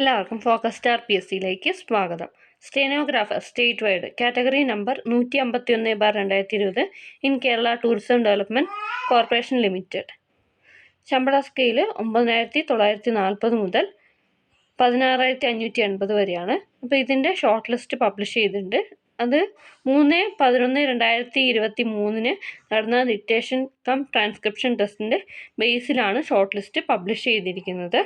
എല്ലാവർക്കും focus star PSCയിലേക്ക് സ്വാഗതം. Stenographer state wide category number 151/2020 in Kerala tourism development corporation limited. ശമ്പള scale 9,940 മുതൽ 16,580 വരെയാണ്. അപ്പോൾ ഇതിൻ്റെ ഷോർട്ട് ലിസ്റ്റ് പബ്ലിഷ് ചെയ്തിട്ടുണ്ട്. അത് 3/11/2023 നടന്ന ഡിക്റ്റേഷൻ കം ട്രാൻസ്ക്രിപ്ഷൻ ടെസ്റ്റിൻ്റെ ബേസിലാണ് ഷോർട്ട് ലിസ്റ്റ് പബ്ലിഷ് ചെയ്തിരിക്കുന്നത്.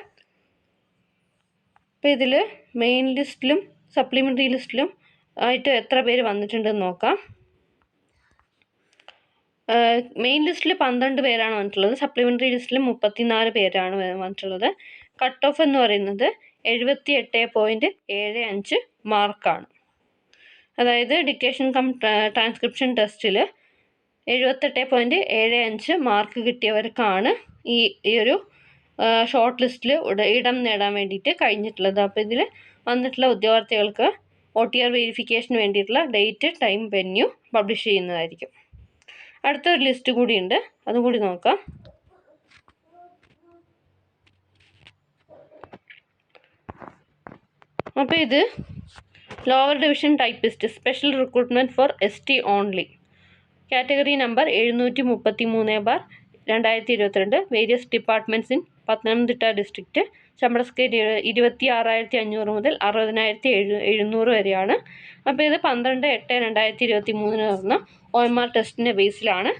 അപ്പോൾ ഇതിൽ മെയിൻ ലിസ്റ്റിലും സപ്ലിമെൻ്ററി ലിസ്റ്റിലും ആയിട്ട് എത്ര പേര് വന്നിട്ടുണ്ടെന്ന് നോക്കാം. മെയിൻ ലിസ്റ്റിൽ 12 പേരാണ് വന്നിട്ടുള്ളത്. സപ്ലിമെൻ്ററി ലിസ്റ്റിൽ 34 പേരാണ് വന്നിട്ടുള്ളത്. കട്ട് ഓഫ് എന്ന് പറയുന്നത് 78.75 മാർക്കാണ്. അതായത് ഡിക്റ്റേഷൻ കം ട്രാൻസ്ക്രിപ്ഷൻ ടെസ്റ്റിൽ 78.75 മാർക്ക് കിട്ടിയവർക്കാണ് ഈ ഒരു ഷോർട്ട് ലിസ്റ്റിൽ ഇടം നേടാൻ വേണ്ടിയിട്ട് കഴിഞ്ഞിട്ടുള്ളത്. അപ്പോൾ ഇതിൽ വന്നിട്ടുള്ള ഉദ്യോഗാർത്ഥികൾക്ക് OTR വെരിഫിക്കേഷന് വേണ്ടിയിട്ടുള്ള ഡേറ്റ്, ടൈം, വെന്യൂ പബ്ലിഷ് ചെയ്യുന്നതായിരിക്കും. അടുത്തൊരു ലിസ്റ്റ് കൂടിയുണ്ട്, അതും കൂടി നോക്കാം. അപ്പോൾ ഇത് lower division typist special recruitment for ST only category number 733/2022 various departments in Pathanamthitta district. ശമ്പള സ്കെയിൽ 26,500 മുതൽ 60,700 വരെയാണ്. അപ്പോൾ ഇത് 12/8/2023 നടന്ന OMR ടെസ്റ്റിൻ്റെ ബേസിലാണ്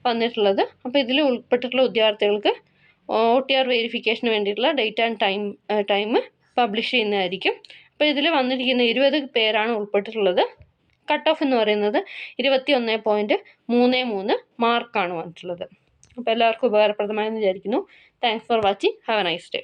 വന്നിട്ടുള്ളത്. അപ്പോൾ ഇതിൽ ഉൾപ്പെട്ടിട്ടുള്ള ഉദ്യോഗാർത്ഥികൾക്ക് OTR വെരിഫിക്കേഷന് വേണ്ടിയിട്ടുള്ള ഡേറ്റ് ആൻഡ് ടൈം പബ്ലിഷ് ചെയ്യുന്നതായിരിക്കും. അപ്പോൾ ഇതിൽ വന്നിരിക്കുന്ന 20 പേരാണ് ഉൾപ്പെട്ടിട്ടുള്ളത്. കട്ട് ഓഫ് എന്ന് പറയുന്നത് 21.33 മാർക്കാണ് വന്നിട്ടുള്ളത്. അപ്പോൾ എല്ലാവർക്കും ഉപകാരപ്രദമായെന്ന് വിചാരിക്കുന്നു. Thanks for watching. Have A nice day.